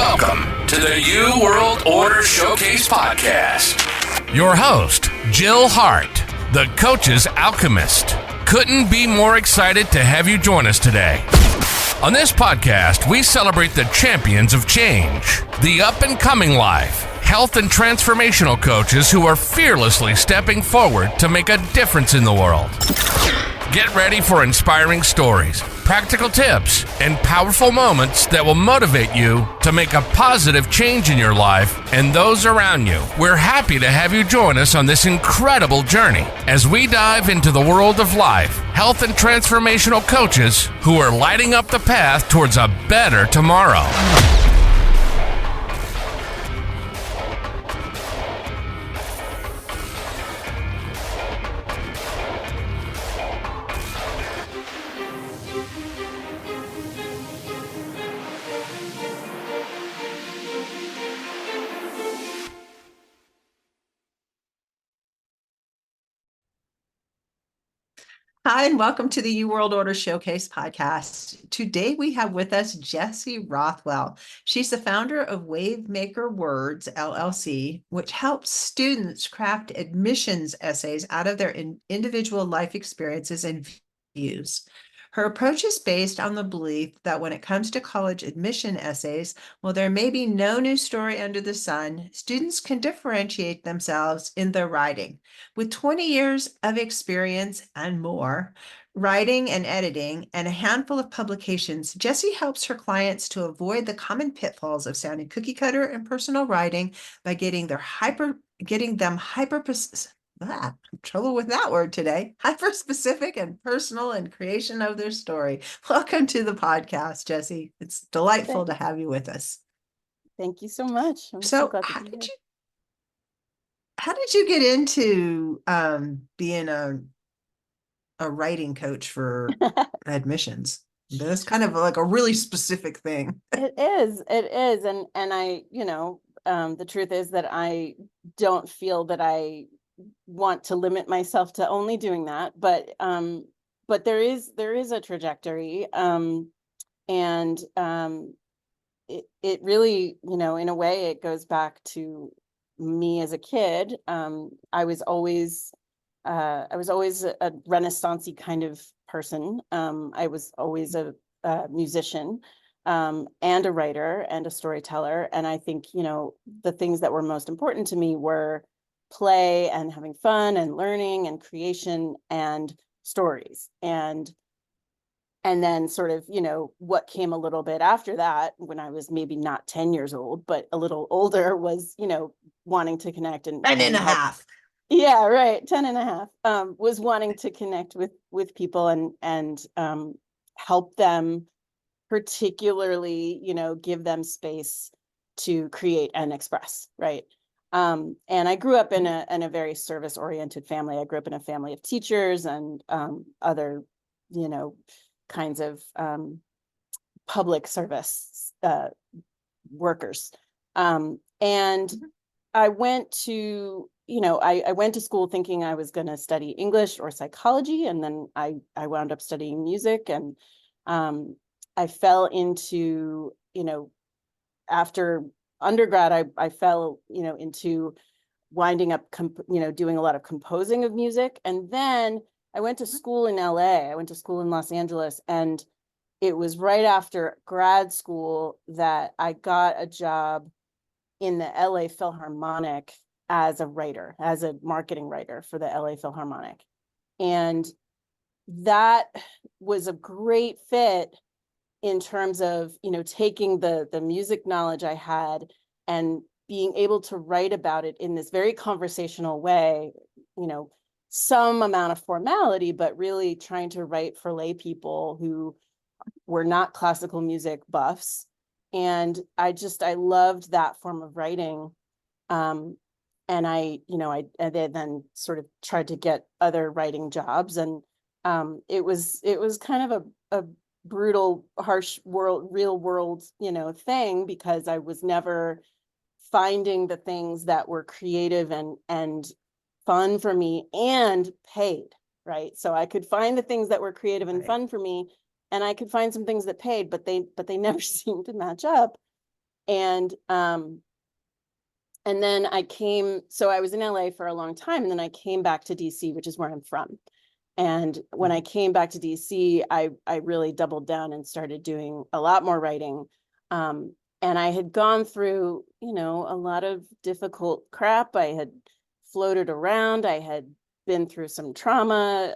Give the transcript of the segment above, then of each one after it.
Welcome to the New World Order Showcase Podcast. Your host, Jill Hart, the coach's Alchemist. Couldn't be more excited to have you join us today. On this podcast, we celebrate the champions of change, the up-and-coming life, health and transformational coaches who are fearlessly stepping forward to make a difference in the world. Get ready for inspiring stories, practical tips, and powerful moments that will motivate you to make a positive change in your life and those around you. We're happy to have you join us on this incredible journey as we dive into the world of life, health, and transformational coaches who are lighting up the path towards a better tomorrow. Hi, and welcome to the New World Order Showcase podcast. Today we have with us Jessie Rothwell. She's the founder of Wavemaker Words, LLC, which helps students craft admissions essays out of their individual life experiences and views. Her approach is based on the belief that when it comes to college admission essays, while there may be no new story under the sun, students can differentiate themselves in their writing. With 20 years of experience and more, writing and editing, and a handful of publications, Jessie helps her clients to avoid the common pitfalls of sounding cookie cutter and personal writing by getting them trouble with that word today. Hyper specific and personal in creation of their story. Welcome to the podcast, Jessie. It's delightful to have you with us. Thank you so much. How did you get into being a writing coach for admissions? That's kind of like a really specific thing. It is. And I, the truth is that I don't feel that I want to limit myself to only doing that, but there is a trajectory, and it really, in a way, it goes back to me as a kid. I was always a Renaissance-y kind of person. I was always a musician, and a writer and a storyteller, and I think the things that were most important to me were play and having fun and learning and creation and stories. And then sort of, what came a little bit after that, when I was maybe not 10 years old, but a little older, was, wanting to connect and 10 and a half. Yeah, right. 10 and a half, was wanting to connect with people and help them, particularly, give them space to create and express. Right. And I grew up in a very service-oriented family. I grew up in a family of teachers and other, kinds of public service workers. And I went to, I went to school thinking I was going to study English or psychology, and then I wound up studying music, and I fell into, after undergrad, I fell, into winding up, doing a lot of composing of music. And then I went to school in LA. I went to school in Los Angeles. And it was right after grad school that I got a job in the LA Philharmonic as a writer, as a marketing writer for the LA Philharmonic. And that was a great fit in terms of, taking the music knowledge I had and being able to write about it in this very conversational way, some amount of formality, but really trying to write for lay people who were not classical music buffs. And I loved that form of writing. And I then sort of tried to get other writing jobs. And it was kind of a brutal, harsh real world, thing, because I was never finding the things that were creative and fun for me and paid, right? So I could find the things that were creative and fun for me, and I could find some things that paid, but they never seemed to match up. And then so I was in LA for a long time, and then I came back to DC, which is where I'm from. And when I came back to DC, I really doubled down and started doing a lot more writing. And I had gone through, a lot of difficult crap. I had floated around. I had been through some trauma.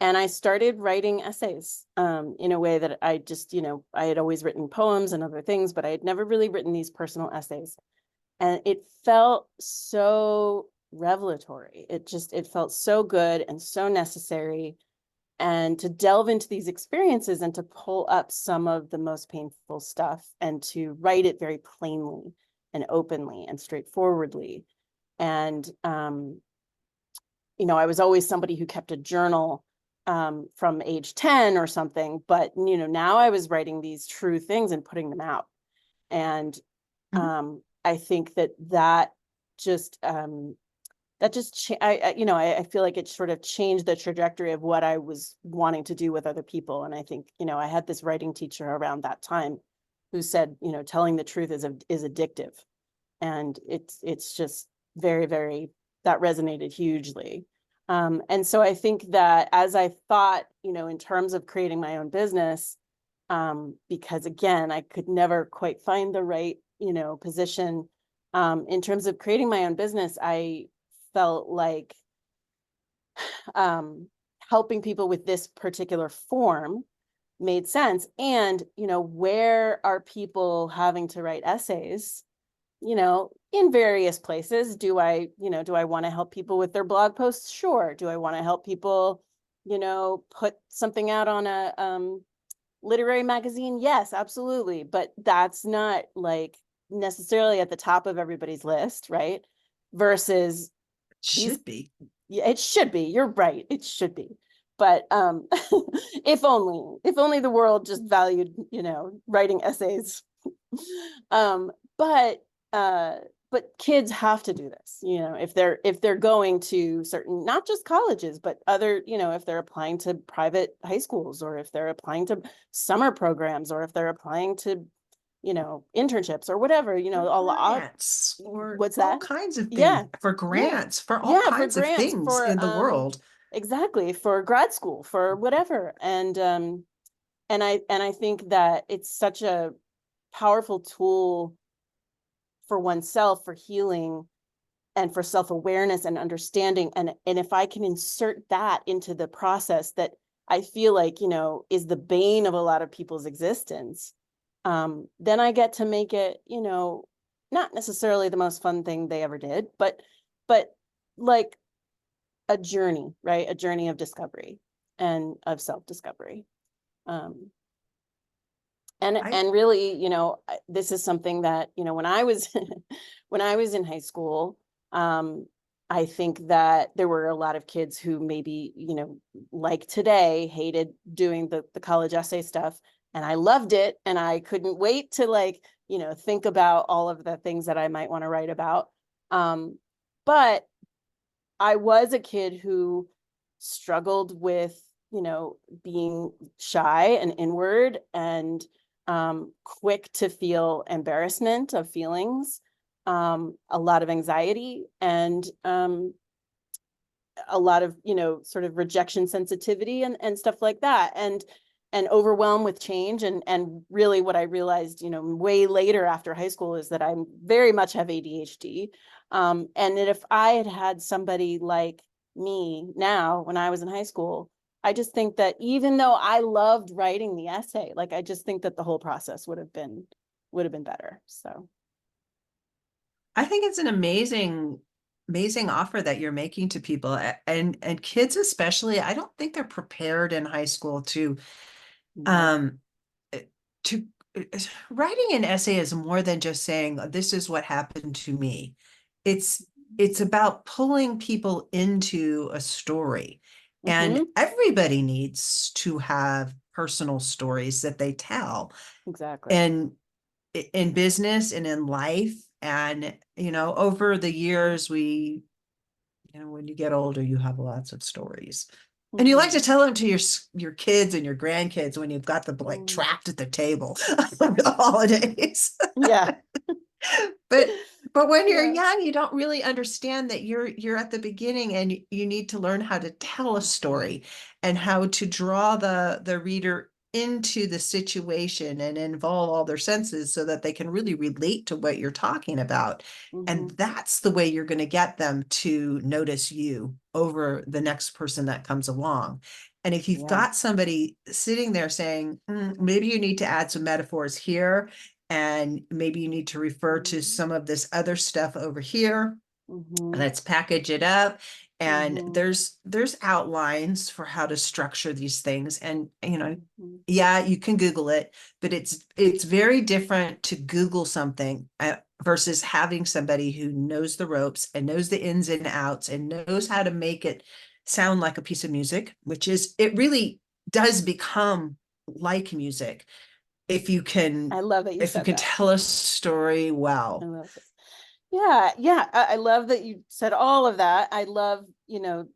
And I started writing essays in a way that I just, I had always written poems and other things, but I had never really written these personal essays. And it felt so revelatory. It felt so good and so necessary. And to delve into these experiences and to pull up some of the most painful stuff and to write it very plainly and openly and straightforwardly. And, I was always somebody who kept a journal from age 10 or something, but, now I was writing these true things and putting them out. And I think that just I feel like it sort of changed the trajectory of what I was wanting to do with other people. And I think, I had this writing teacher around that time who said, telling the truth is addictive. And it's just very, very, that resonated hugely. And so I think that as I thought, in terms of creating my own business, because again, I could never quite find the right, position. In terms of creating my own business, I felt like helping people with this particular form made sense. And, where are people having to write essays, in various places? Do I want to help people with their blog posts? Sure. Do I want to help people, put something out on a literary magazine? Yes, absolutely. But that's not like necessarily at the top of everybody's list, right? Versus Should be. Yeah, it should be. You're right. It should be. But if only the world just valued, writing essays. But kids have to do this, if they're going to certain, not just colleges, but other, if they're applying to private high schools, or if they're applying to summer programs, or if they're applying to, internships or whatever, a lot. Grants, or What's all that? kinds of things. Yeah. For grants, for all For kinds of grants, things for in the world. exactly, for grad school, for whatever. And I think that it's such a powerful tool for oneself, for healing and for self-awareness and understanding. And if I can insert that into the process that I feel like, is the bane of a lot of people's existence, then I get to make it, not necessarily the most fun thing they ever did, but like a journey, right? A journey of discovery and of self-discovery. And really, this is something that, when I was when I was in high school, I think that there were a lot of kids who maybe, like today, hated doing the college essay stuff. And I loved it. And I couldn't wait to think about all of the things that I might want to write about. But I was a kid who struggled with, being shy and inward, and quick to feel embarrassment of feelings, a lot of anxiety, and a lot of, sort of rejection sensitivity and stuff like that. And overwhelmed with change. And really what I realized, way later after high school, is that I very much have ADHD. And that if I had had somebody like me now when I was in high school, I just think that even though I loved writing the essay, I just think that the whole process would have been better. So I think it's an amazing offer that you're making to people, and kids especially. I don't think they're prepared in high school to to writing an essay is more than just saying, this is what happened to me. It's about pulling people into a story. And everybody needs to have personal stories that they tell. Exactly. And in business and in life. And, over the years, when you get older, you have lots of stories. And you like Mhm. to tell them to your kids and your grandkids when you've got them like Mm. trapped at the table on the holidays. Yeah. But when you're Yeah. young, you don't really understand that you're at the beginning, and you need to learn how to tell a story and how to draw the reader into the situation and involve all their senses so that they can really relate to what you're talking about. And Mhm. that's the way you're going to get them to notice you over the next person that comes along. And if you've Yeah. got somebody sitting there saying, maybe you need to add some metaphors here, and maybe you need to refer to some of this other stuff over here, Mhm. let's package it up. And Mhm. there's outlines for how to structure these things. And Mhm. yeah, you can Google it, but it's very different to Google something versus having somebody who knows the ropes and knows the ins and outs and knows how to make it sound like a piece of music, which is, it really does become like music if you can I love that you said that. tell a story I well. love it. Yeah, yeah. I love that you said all of that. I love,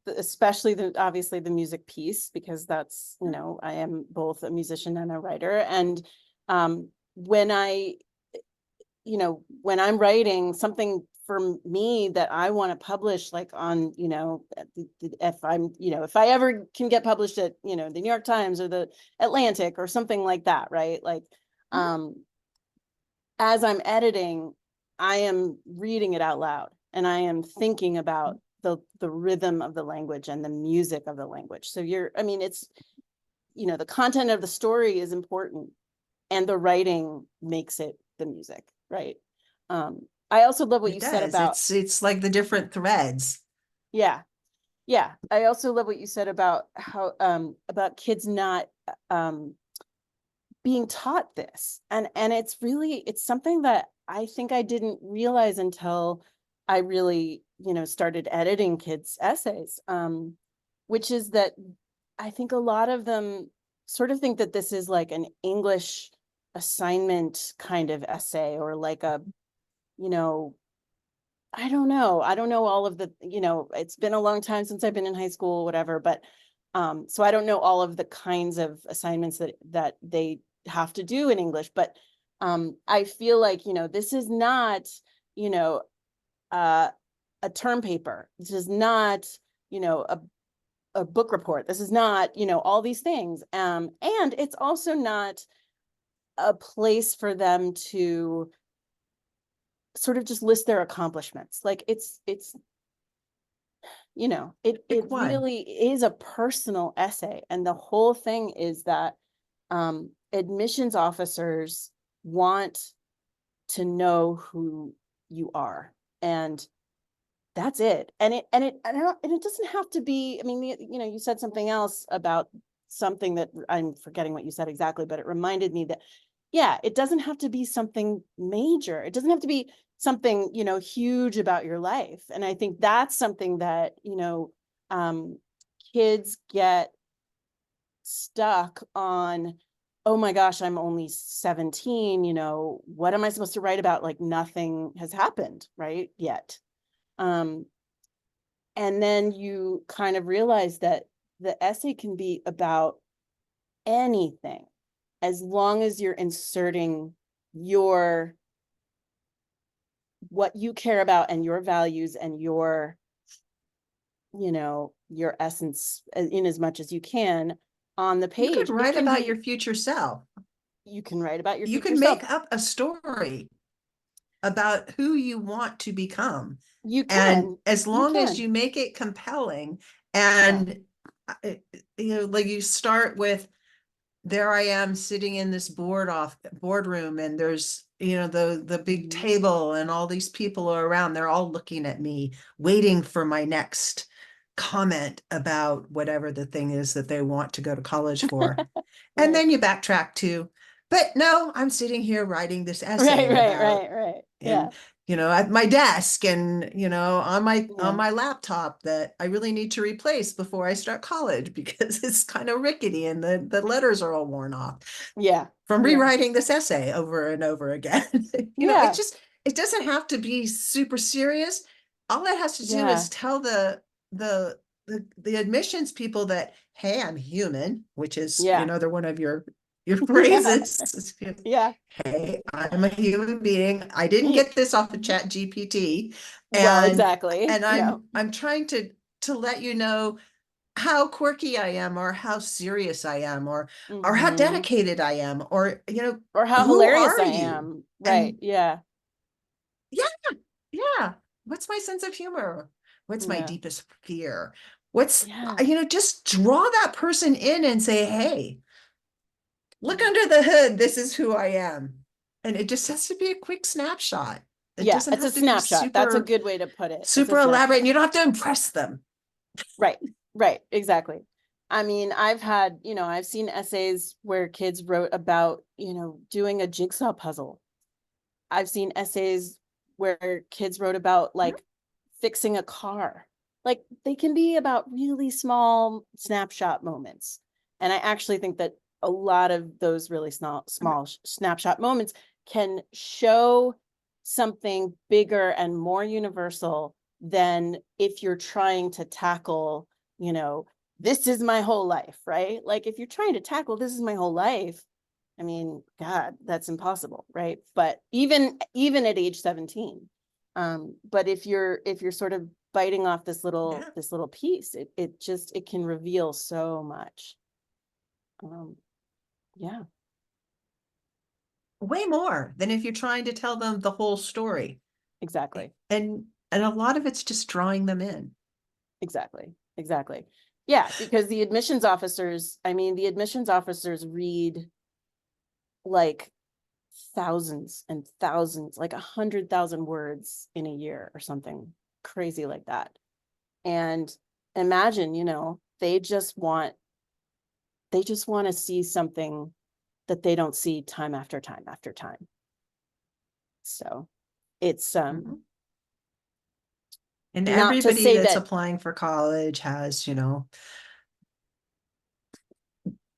especially obviously the music piece, because that's, I am both a musician and a writer. And when when I'm writing something for me that I want to publish, like on, if I'm, if I ever can get published at, the New York Times or the Atlantic or something like that, right? Like, um, as I'm editing, I am reading it out loud, and I am thinking about the rhythm of the language and the music of the language. So it's, the content of the story is important, and the writing makes it the music, right? I also love what It you said does. about, It's like the different threads. yeah, yeah. I also love what you said about how, about kids not, um, being taught this, and it's something that I think I didn't realize until I really started editing kids essays, which is that I think a lot of them sort of think that this is like an English assignment kind of essay, or like a, you know I don't know all of the, it's been a long time since I've been in high school, whatever, but so I don't know all of the kinds of assignments that they have to do in English, but I feel like, this is not, you know, uh, a term paper. This is not, a book report. This is not, all these things. And it's also not a place for them to sort of just list their accomplishments. Like it's it Pick one. really is a personal essay, and the whole thing is that admissions officers want to know who you are, and that's it. And it doesn't have to be, I mean, you said something else about something that I'm forgetting what you said exactly, but it reminded me that, yeah, it doesn't have to be something major. It doesn't have to be something, huge about your life. And I think that's something that, um, kids get stuck on. Oh my gosh, I'm only 17, what am I supposed to write about? Like nothing has happened, right? Yet. Um, and then you kind of realize that the essay can be about anything, as long as you're inserting your what you care about and your values and your essence in as much as you can on the You could page. It write can about be, your future self. you can write about your You future can self. make up a story about who you want to become. You And can, as you long as can. you make it compelling, Yeah. and like you start with, there I am sitting in this boardroom, and there's, the big Mhm. table, and all these people are around. They're all looking at me, waiting for my next comment about whatever the thing is that they want to go to college for. And Right. then you backtrack to, but no, I'm sitting here writing this Right, essay right, about, right, right. Yeah. and at my desk, and on Yeah. my laptop that I really need to replace before I start college because it's kind of rickety and the letters are all worn off Yeah. from Yeah. rewriting this essay over and over again. Yeah. It doesn't have to be super serious. All it has to do Yeah. is tell the admissions people that, hey, I'm human, which is Yeah. another one of your phrases. Yeah. Hey, I'm a human being. I didn't get this off of Chat GPT. Well, And exactly. No. I'm trying to let you know how quirky I am, or how serious I am, or how Mhm. dedicated I am, or Or how who hilarious are I you? am. Right. And Yeah. yeah, yeah. What's my sense of humor? What's my Yeah. deepest fear? What's, Yeah. just draw that person in and say, hey, look Yeah. under the hood. This is who I am. And it just has to be a quick snapshot. It Yeah. doesn't It's a have to be snapshot. That's a super, good way to put it. It's a super elaborate. snapshot. And you don't have to impress them. Right. Right. Exactly. I mean, I've seen essays where kids wrote about, doing a jigsaw puzzle. I've seen essays where kids wrote about like fixing a car. Like they can be about really small snapshot moments. And I actually think that a lot of those really small snapshot moments can show something bigger and more universal than if you're trying to tackle, this is my whole life, right? Like if you're trying to tackle this is my whole life, I mean, God, that's impossible, right? But even at age 17, but if you're sort of biting off this Yeah. little piece, it can reveal so much. Yeah, Way more than if you're trying to tell them the whole story. exactly, And a lot of it's just drawing them in. exactly. Yeah, because the admissions officers, read like thousands and thousands, like 100,000 words in a year or something crazy like that. And imagine, they just want to see something that they don't see time after time after time. So it's Mhm. And not to everybody say that's that, applying for college has,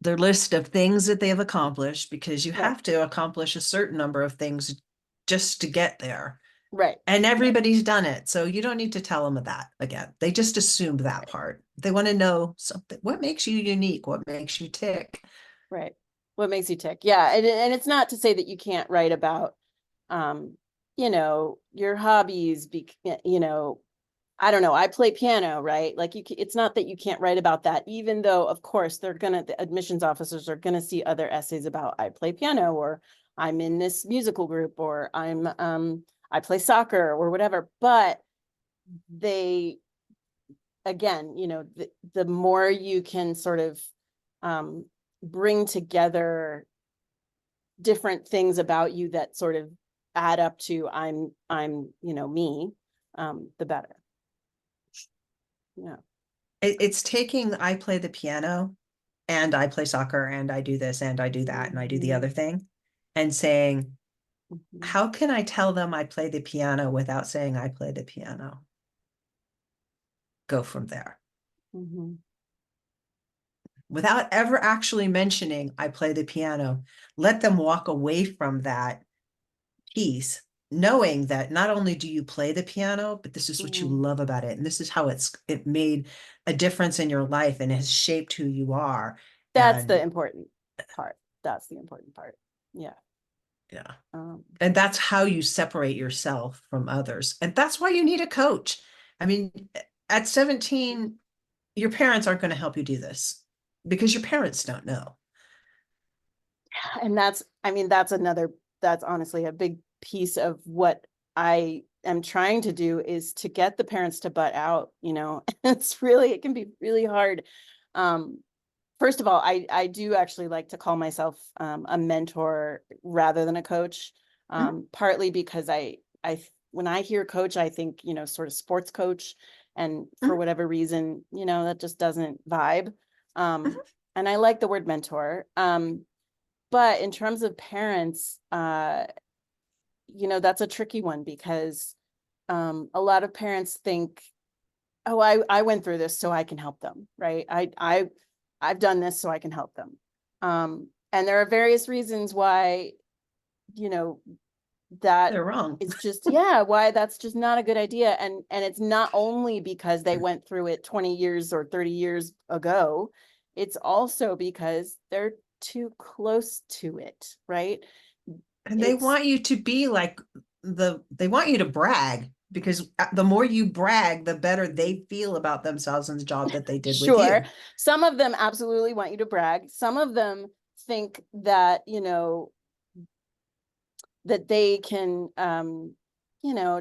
their list of things that they have accomplished, because you right, have to accomplish a certain number of things just to get there. right, And everybody's done it. So you don't need to tell them that again. They just assumed that part. They want to know something. What makes you unique? What makes you tick? right. What makes you tick? Yeah. And it's not to say that you can't write about, your hobbies, I don't know, I play piano, right? Like it's not that you can't write about that, even though, of course, the admissions officers are gonna see other essays about I play piano, or I'm in this musical group, or I play soccer or whatever. But they, again, the more you can sort of um, bring together different things about you that sort of add up to I'm me, the better. Yeah. It's taking, I play the piano and I play soccer and I do this and I do that and I do the Mhm. other thing, and saying, Mhm. how can I tell them I play the piano without saying I play the piano? Go from there. Mhm. Without ever actually mentioning I play the piano. Let them walk away from that piece, knowing that not only do you play the piano, but this is what you Mhm. love about it. And this is how it made a difference in your life and has shaped who you are. That's the And important part. That's the important part. Yeah. yeah. Um, And that's how you separate yourself from others. And that's why you need a coach. I mean, at 17, your parents aren't going to help you do this because your parents don't know. and that's honestly a big piece of what I am trying to do, is to get the parents to butt out, it can be really hard. Um, First of all, I do actually like to call myself a mentor rather than a coach, Mhm. partly because I when I hear coach, I think, sort of sports coach, and for Mhm. whatever reason, that just doesn't vibe. Mhm. And I like the word mentor. But in terms of parents, that's a tricky one, because a lot of parents think, oh, I went through this so I can help them, right? I've done this so I can help them. And there are various reasons why, you know, that They're wrong. is just, yeah, why that's just not a good idea. And it's not only because they went through it 20 years or 30 years ago. it's also because they're too close to it, right? And they want you to be like they want you to brag, because the more you brag, the better they feel about themselves and the job that they did with you. Some of them absolutely want you to brag. Some of them think that, that they can,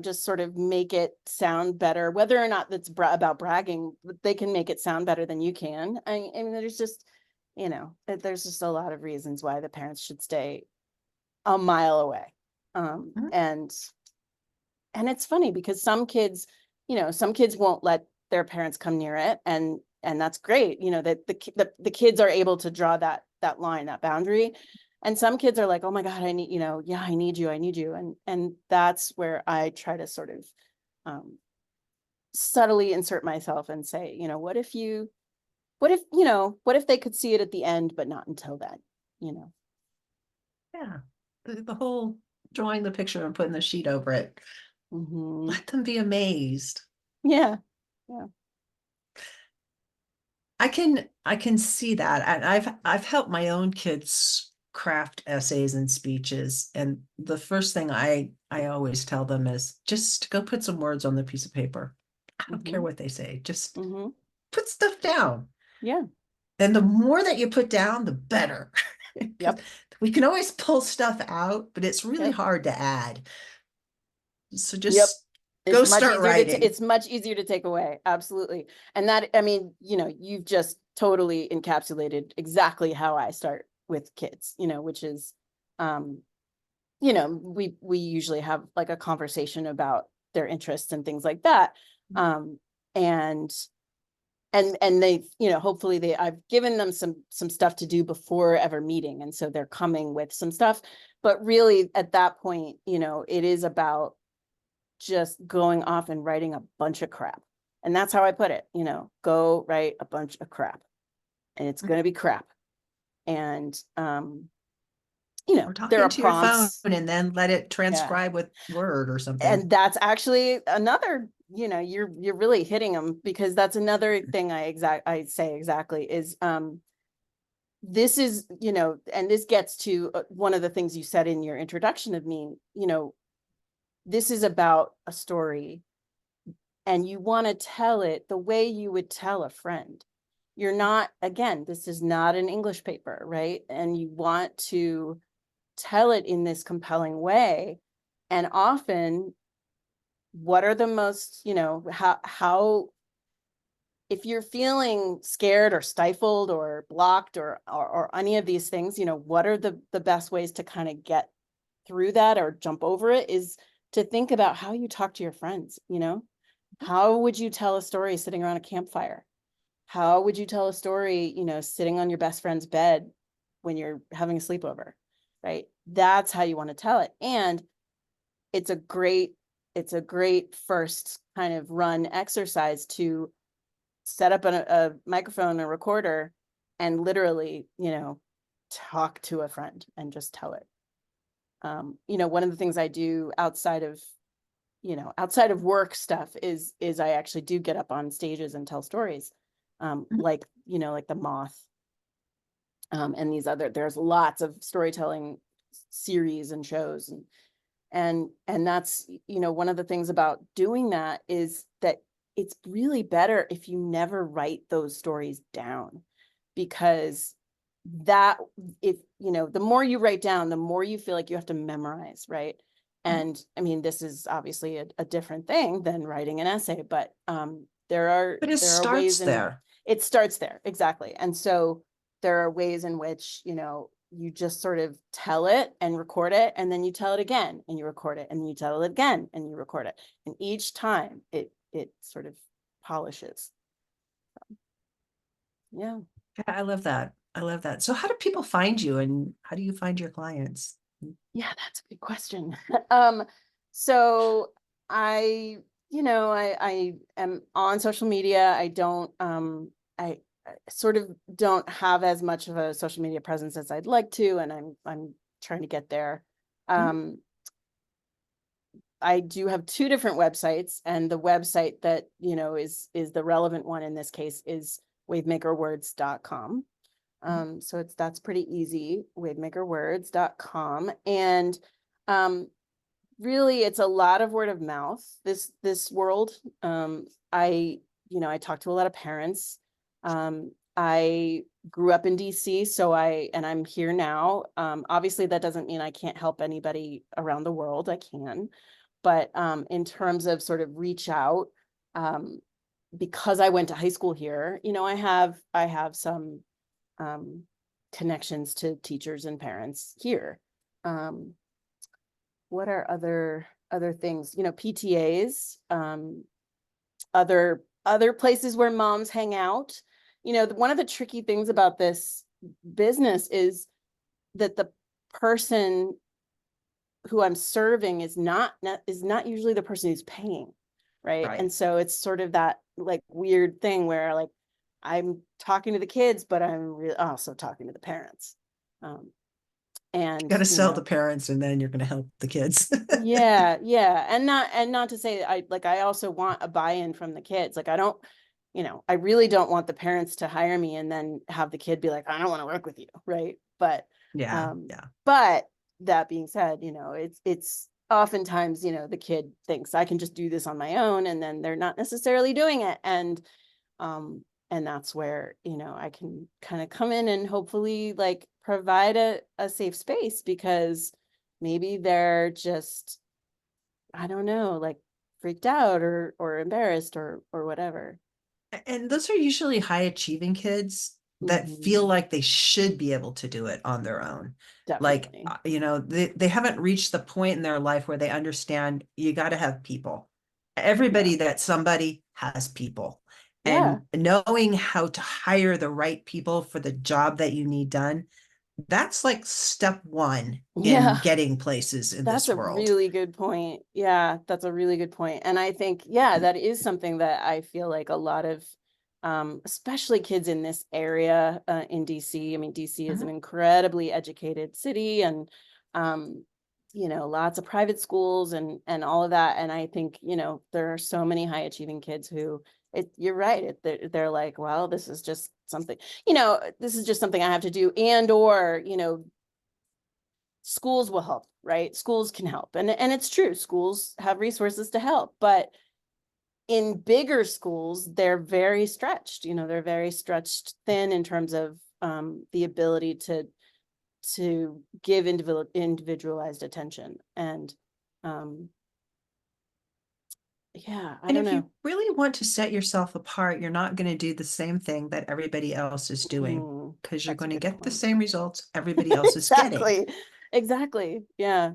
just sort of make it sound better, whether or not that's about bragging, they can make it sound better than you can. I mean, there's just, there's just a lot of reasons why the parents should stay a mile away. And it's funny because some kids won't let their parents come near it, and that's great, that the kids are able to draw that line, that boundary. And some kids are like, oh my God, I need, I need you. And that's where I try to sort of subtly insert myself and say, what if they could see it at the end, but not until then, Yeah. The whole drawing the picture and putting the sheet over it. Let them be amazed. Yeah. I can see that. And I've helped my own kids craft essays and speeches. And the first thing I always tell them is just go put some words on the piece of paper. I don't care what they say. Just put stuff down. Yeah. And the more that you put down, the better. Yep. We can always pull stuff out, but it's really hard to add. So just go start writing. It's much easier to take away. Absolutely. And that, I mean, you've just totally encapsulated exactly how I start with kids, which is, we usually have like a conversation about their interests and things like that. And they, hopefully I've given them some stuff to do before ever meeting. And so they're coming with some stuff, but really at that point, it is about just going off and writing a bunch of crap. And that's how I put it, go write a bunch of crap, and it's going to be crap. And, or talking to prompts, your phone and then let it transcribe with Word or something. And that's actually another, you're really hitting them, because that's another thing I say exactly is, this is, and this gets to one of the things you said in your introduction of me, this is about a story, and you want to tell it the way you would tell a friend. You're not, again, this is not an English paper, right? And you want to tell it in this compelling way. And often, what are the most, how if you're feeling scared or stifled or blocked or any of these things, what are the best ways to kind of get through that or jump over it is to think about how you talk to your friends. How would you tell a story sitting around a campfire? How would you tell a story, sitting on your best friend's bed when you're having a sleepover, right? That's how you want to tell it. And it's a great first kind of run exercise to set up a microphone, a recorder, and literally, talk to a friend and just tell it. One of the things I do outside of work stuff is I actually do get up on stages and tell stories, like the Moth, and these there's lots of storytelling series and shows, and that's, one of the things about doing that is that it's really better if you never write those stories down, because that, if the more you write down, the more you feel like you have to memorize, right? And I mean, this is obviously a different thing than writing an essay, but there are ways there. It starts there, exactly. And so there are ways in which you just sort of tell it and record it, and then you tell it again and you record it, and then you tell it again and you record it, and each time it sort of polishes. Yeah, I love that. So how do people find you, and how do you find your clients? Yeah, that's a good question. So I am on social media. I don't, I sort of don't have as much of a social media presence as I'd like to, and I'm trying to get there. I do have 2 different websites, and the website that, is the relevant one in this case is wavemakerwords.com. So that's pretty easy, wavemakerwords.com. And really it's a lot of word of mouth, this world. I talk to a lot of parents. I grew up in DC, and I'm here now. Obviously that doesn't mean I can't help anybody around the world. I can, but in terms of sort of reach out, because I went to high school here, I have some connections to teachers and parents here. What are other things? PTAs, other places where moms hang out. One of the tricky things about this business is that the person who I'm serving is not usually the person who's paying, right? Right. And so it's sort of that like weird thing where like I'm talking to the kids, but I'm also talking to the parents. And Got to sell the parents, and then you're going to help the kids. yeah. And not to say I also want a buy-in from the kids. Like I don't, I really don't want the parents to hire me and then have the kid be like, I don't want to work with you. Right. But Yeah. But that being said, it's oftentimes, the kid thinks I can just do this on my own, and then they're not necessarily doing it. And that's where, I can kind of come in and hopefully like provide a safe space, because maybe they're just, I don't know, like freaked out or embarrassed or whatever. And those are usually high achieving kids that feel like they should be able to do it on their own. Definitely. Like, they haven't reached the point in their life where they understand you got to have people. Everybody that's somebody has people. Yeah. And knowing how to hire the right people for the job that you need done, that's like step one in getting places in this world. That's a really good point. Yeah, that's a really good point. And I think, that is something that I feel like a lot of, especially kids in this area in DC. I mean, DC is an incredibly educated city, and, lots of private schools and all of that. And I think, there are so many high achieving kids who, you're right. They're like, well, this is just something, I have to do, or, schools will help, right? Schools can help. And it's true. Schools have resources to help, but in bigger schools, they're very stretched, they're very stretched thin in terms of the ability to give individualized attention. And I don't know. You really want to set yourself apart, you're not going to do the same thing that everybody else is doing, because you're going to get the same results everybody else is getting. Exactly. Yeah.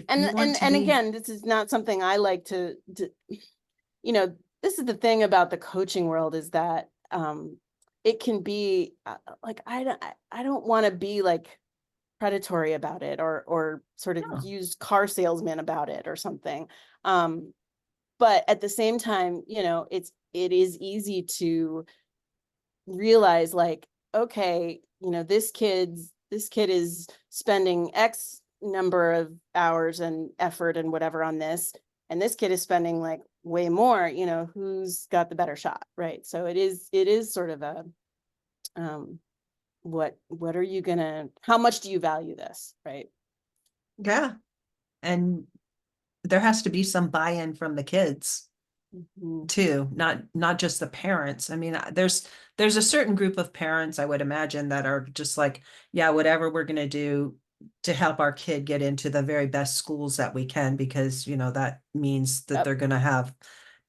And again, this is not something I like to this is the thing about the coaching world, is that it can be like, I don't want to be like predatory about it, or sort of used car salesman about it or something. But at the same time, it is easy to realize like, okay, this kid is spending X number of hours and effort and whatever on this, and this kid is spending like way more, who's got the better shot, right? So it is sort of a, what are you how much do you value this, right? Yeah. And there has to be some buy-in from the kids too, not just the parents. I mean, there's a certain group of parents, I would imagine, that are just like, yeah, whatever we're going to do to help our kid get into the very best schools that we can, because that means that they're going to have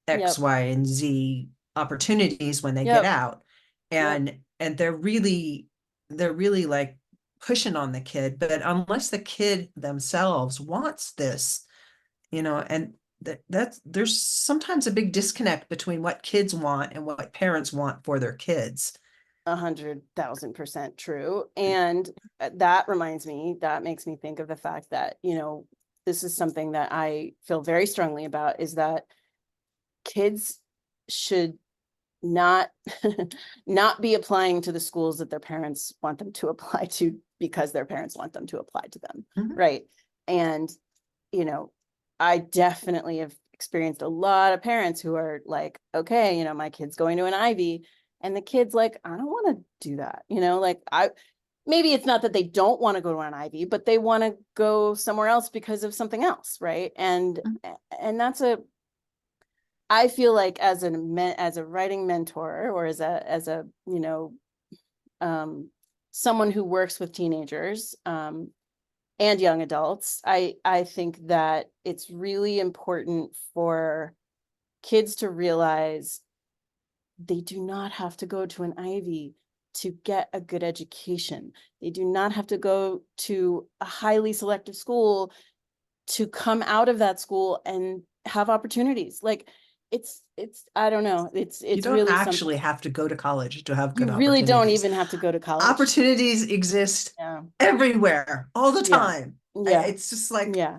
X, Y, and Z opportunities when they get out. And they're really like pushing on the kid. But unless the kid themselves wants this, and there's sometimes a big disconnect between what kids want and what parents want for their kids. 100,000% true. And that makes me think of the fact that, this is something that I feel very strongly about, is that kids should not be applying to the schools that their parents want them to apply to because their parents want them to apply to them. Right. And, I definitely have experienced a lot of parents who are like, okay, my kid's going to an Ivy, And the kid's like, I don't want to do that. Like maybe it's not that they don't want to go to an Ivy, but they want to go somewhere else because of something else. Right. And that's I feel like as a writing mentor, or as a, someone who works with teenagers, and young adults, I think that it's really important for kids to realize they do not have to go to an Ivy to get a good education. They do not have to go to a highly selective school to come out of that school and have opportunities. Like it's I don't know. It's You don't really actually something. have to go to college to have You good really don't opportunities. even have to go to college. Opportunities exist Yeah. everywhere, all the Yeah. time. Yeah. It's just like, Yeah.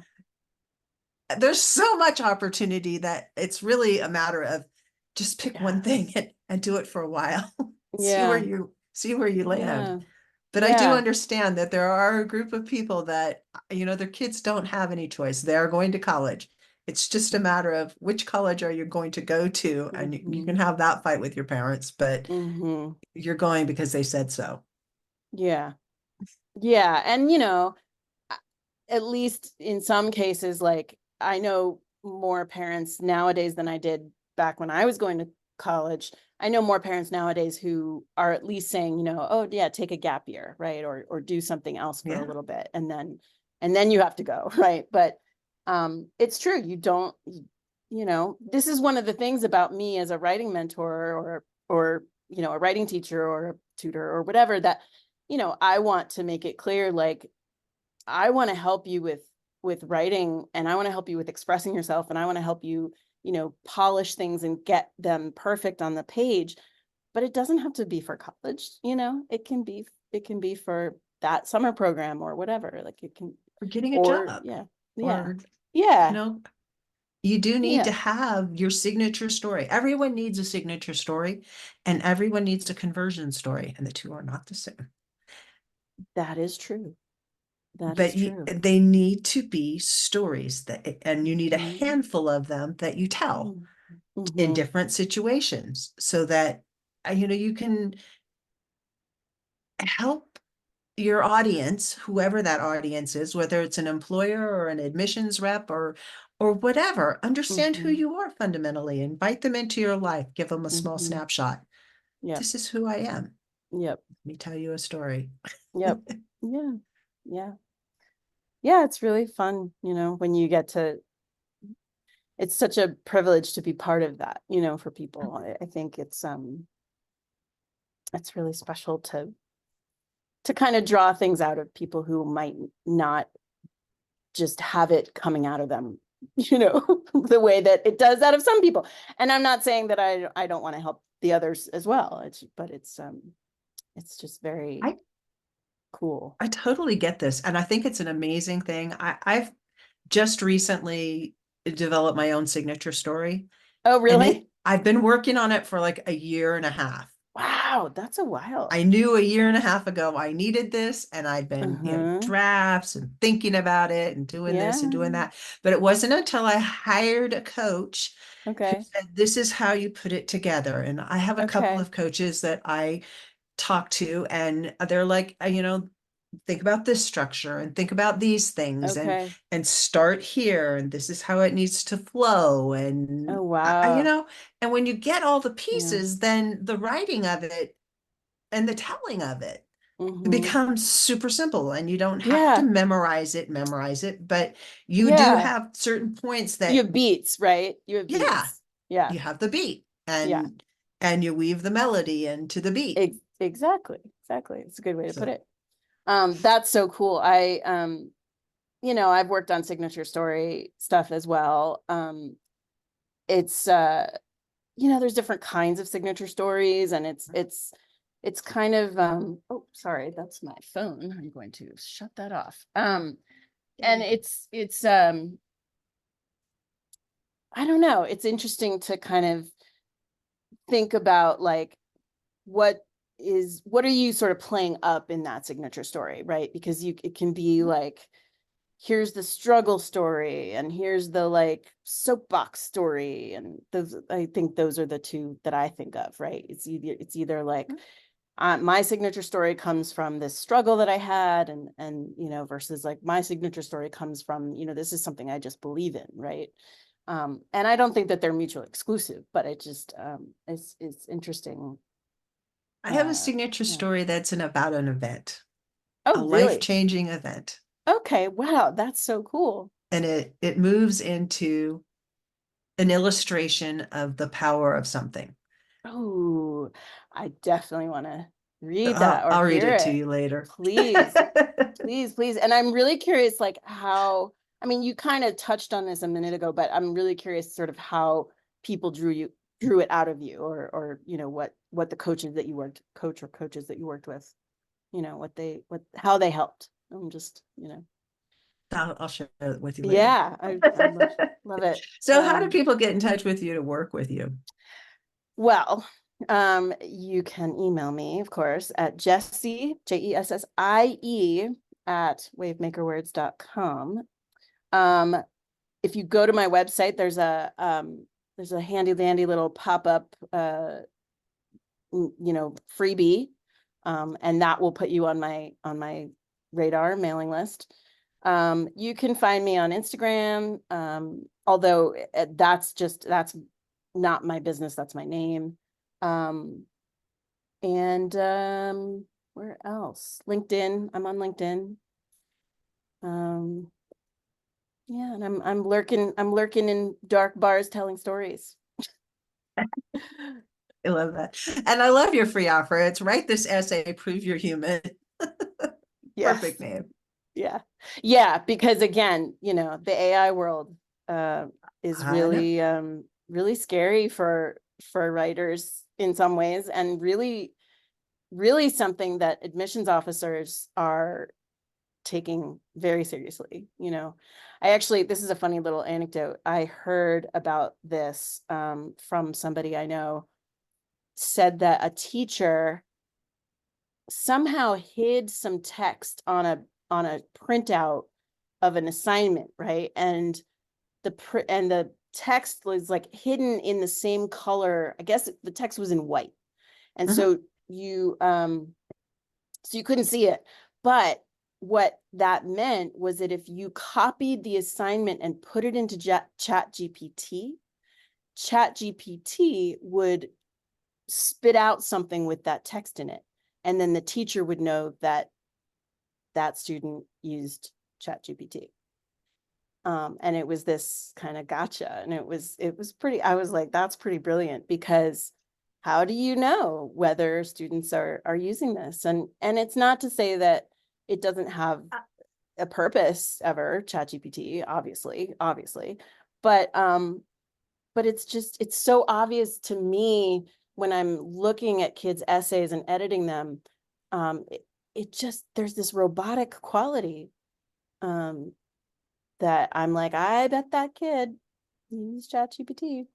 there's so much opportunity that it's really a matter of just pick one thing and do it for a while. see where Yeah. you land. Yeah. But I do understand that there are a group of people that, their kids don't have any choice. They're going to college. It's just a matter of which college are you going to go to, and you can have that fight with your parents, but you're going because they said so. Yeah. Yeah. And, at least in some cases, like I know more parents nowadays than I did back when I was going to college. I know more parents nowadays who are at least saying, oh yeah, take a gap year, right? Or do something else for a little bit. And then you have to go, right? But it's true. You don't, this is one of the things about me as a writing mentor or a writing teacher or a tutor or whatever, that, I want to make it clear, like, I want to help you with writing, and I want to help you with expressing yourself, and I want to help you, polish things and get them perfect on the page. But it doesn't have to be for college, it can be for that summer program or whatever. Like it can, Or getting a job. Yeah. Or, Yeah. you do need to have your signature story. Everyone needs a signature story, and everyone needs a conversion story, and the two are not the same. That is true. But they need to be stories and you need a handful of them that you tell in different situations, so that you can help your audience, whoever that audience is, whether it's an employer or an admissions rep or whatever, understand who you are fundamentally. Invite them into your life, give them a small snapshot. This is who I am. Let me tell you a story. Yeah. Yeah, it's really fun, when you get to, it's such a privilege to be part of that, for people. I think it's really special to kind of draw things out of people who might not just have it coming out of them, the way that it does out of some people. And I'm not saying that I don't want to help the others as well. It's just very cool. I totally get this. And I think it's an amazing thing. I've just recently developed my own signature story. Oh, really? I've been working on it for like a year and a half. Wow, that's a while. I knew a year and a half ago I needed this, and I'd been drafts and thinking about it and doing this and doing that. But it wasn't until I hired a coach who said, this is how you put it together. And I have a couple of coaches that I talk to, and they're like, think about this structure and think about these things and start here. And this is how it needs to flow. And, and when you get all the pieces, then the writing of it and the telling of it becomes super simple, and you don't have to memorize it, but you do have certain points that you have beats, right? You have beats. You have the beat, and you weave the melody into the beat. Exactly. It's a good way to put it. That's so cool. I've worked on signature story stuff as well. It's there's different kinds of signature stories, and it's kind of oh, sorry, that's my phone. I'm going to shut that off. And it's I don't know, it's interesting to kind of think about, like, what are you sort of playing up in that signature story, right? Because it can be like here's the struggle story, and here's the like soapbox story. And those, I think those are the two that I think of, right? It's either like my signature story comes from this struggle that I had, and you know, versus like my signature story comes from, you know, this is something I just believe in, right? And I don't think that they're mutually exclusive, but it just it's interesting. I have a signature Yeah. story that's about an event, a Oh, really? life-changing event. Okay, wow, that's so cool. And it moves into an illustration of the power of something. Oh, I definitely want to read that I'll, or I'll read hear it to it. you later. Please, please, please. And I'm really curious, like how, I mean, you kind of touched on this a minute ago, but I'm really curious sort of how people drew it out of you, or, you know, what the coaches that you coaches that you worked with, you know, how they helped. I'm just, you know. I'll share it with you later. Yeah, I love it. So how do people get in touch with you to work with you? Well, you can email me, of course, at Jessie, Jessie, at wavemakerwords.com. If you go to my website, there's a handy dandy little pop-up, you know, freebie. And that will put you on my radar mailing list. You can find me on Instagram. Although that's not my business, that's my name. And where else? LinkedIn. I'm on LinkedIn. Yeah, and I'm lurking in dark bars telling stories. I love that. And I love your free offer. It's write this essay, prove you're human. Yes. Perfect name. Yeah. Yeah, because again, you know, the AI world is really really scary for writers in some ways, and really something that admissions officers are taking very seriously. You know, this is a funny little anecdote. I heard about this from somebody I know, said that a teacher somehow hid some text on a printout of an assignment, right? And the text was like hidden in the same color. I guess the text was in white. And so you couldn't see it. But what that meant was that if you copied the assignment and put it into ChatGPT, ChatGPT would spit out something with that text in it. And then the teacher would know that that student used ChatGPT. And it was this kind of gotcha. And it was pretty, I was like, that's pretty brilliant, because how do you know whether students are using this? And it's not to say that it doesn't have a purpose ever, ChatGPT, obviously, but it's so obvious to me when I'm looking at kids' essays and editing them. It just, there's this robotic quality that I'm like, I bet that kid used ChatGPT.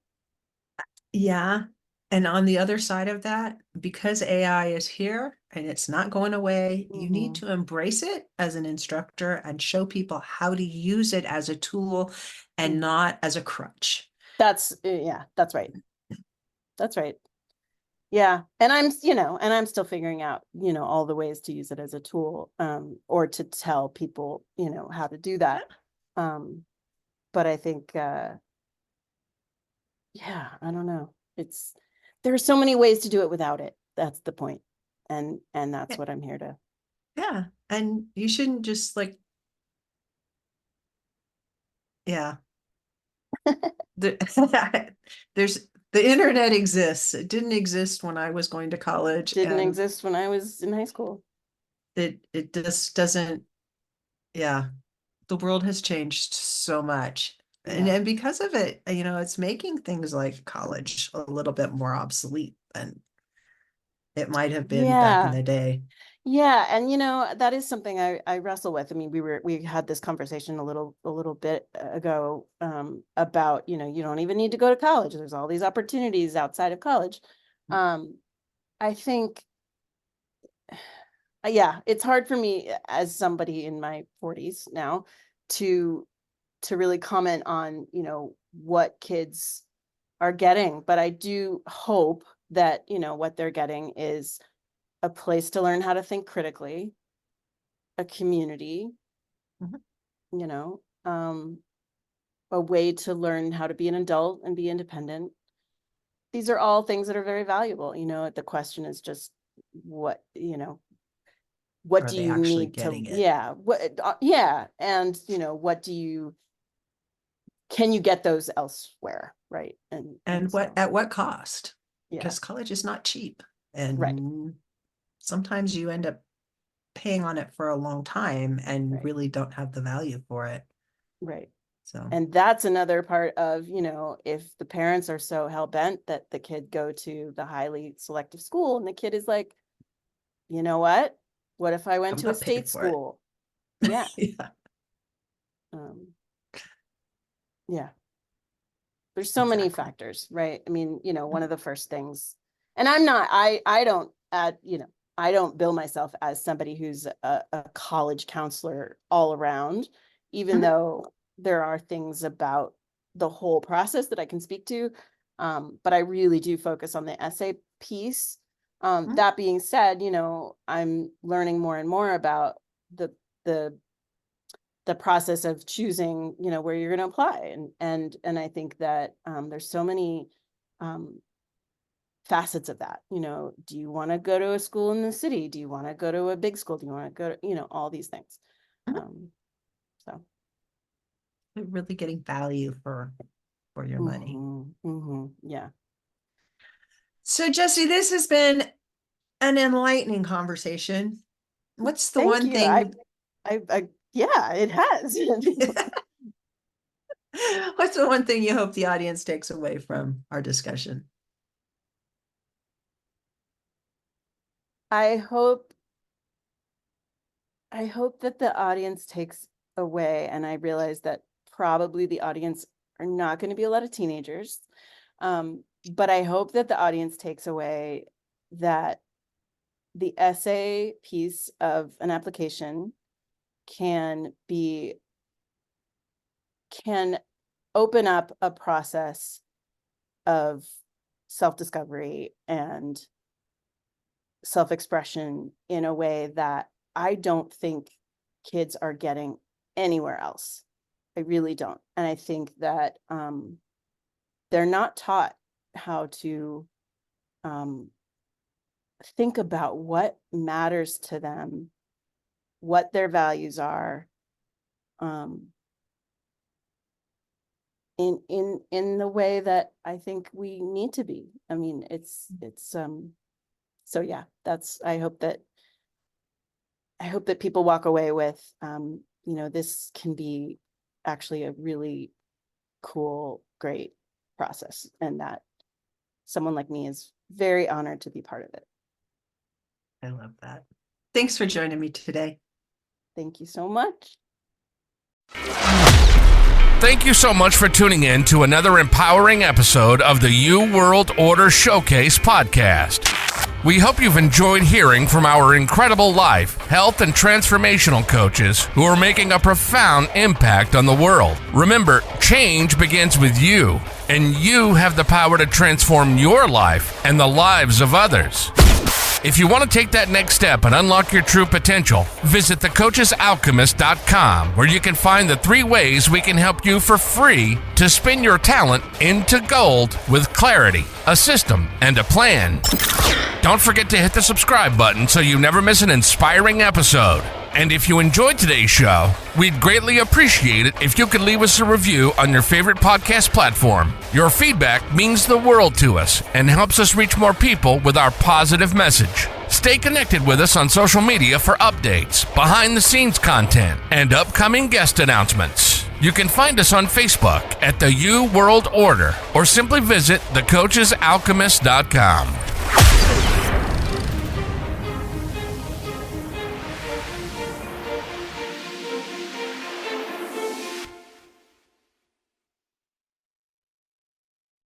Yeah. And on the other side of that, because AI is here and it's not going away, you need to embrace it as an instructor and show people how to use it as a tool and not as a crutch. That's right. That's right. Yeah. And I'm still figuring out, all the ways to use it as a tool, or to tell people, how to do that. But I think, I don't know. There are so many ways to do it without it. That's the point. And that's what I'm here to. Yeah. And you shouldn't just there's the internet exists. It didn't exist when I was going to college. Didn't exist when I was in high school. It just doesn't, the world has changed so much. And because of it, it's making things like college a little bit more obsolete than it might have been back in the day. Yeah. And that is something I wrestle with. I mean, we had this conversation a little bit ago, about, you don't even need to go to college. There's all these opportunities outside of college. I think, it's hard for me as somebody in my 40s now to really comment on, what kids are getting, but I do hope that, what they're getting is a place to learn how to think critically, a community, a way to learn how to be an adult and be independent. These are all things that are very valuable. The question is just what Are do they you actually need to, getting it? and can you get those elsewhere, right? And at what cost? Yeah. Because college is not cheap, and Right. sometimes you end up paying on it for a long time and Right. really don't have the value for it. Right. So, And that's another part of, if the parents are so hell-bent that the kid go to the highly selective school and the kid is like, you know what if I went I'm to a not paying state for it. school? Yeah. Yeah. Yeah. There's so many Exactly. factors, right? I mean, one of the first things, and I don't add, I don't bill myself as somebody who's a college counselor all around, even Mhm. though there are things about the whole process that I can speak to. But I really do focus on the essay piece. Mhm. That being said, I'm learning more and more about the process of choosing, where you're going to apply. And I think that there's so many facets of that. Do you want to go to a school in the city? Do you want to go to a big school? Do you want to go to, all these things? Mhm. So You're really getting value for your money. Yeah. So, Jessie, this has been an enlightening conversation. What's the Thank one you. thing? Yeah, it has. What's the one thing you hope the audience takes away from our discussion? I hope that the audience takes away, and I realize that probably the audience are not going to be a lot of teenagers. But I hope that the audience takes away that the essay piece of an application can open up a process of self-discovery and self-expression in a way that I don't think kids are getting anywhere else. I really don't. And I think that they're not taught how to think about what matters to them, what their values are, in the way that I think we need to be. I mean, it's so yeah, I hope that people walk away with this can be actually a really cool, great process, and that someone like me is very honored to be part of it. I love that. Thanks for joining me today. Thank you so much. Thank you so much for tuning in to another empowering episode of the U World Order Showcase podcast. We hope you've enjoyed hearing from our incredible life, health, and transformational coaches who are making a profound impact on the world. Remember, change begins with you, and you have the power to transform your life and the lives of others. If you want to take that next step and unlock your true potential, visit thecoachesalchemist.com, where you can find the 3 ways we can help you for free to spin your talent into gold with clarity, a system, and a plan. Don't forget to hit the subscribe button so you never miss an inspiring episode. And if you enjoyed today's show, we'd greatly appreciate it if you could leave us a review on your favorite podcast platform. Your feedback means the world to us and helps us reach more people with our positive message. Stay connected with us on social media for updates, behind-the-scenes content, and upcoming guest announcements. You can find us on Facebook at the U World Order, or simply visit thecoachesalchemist.com.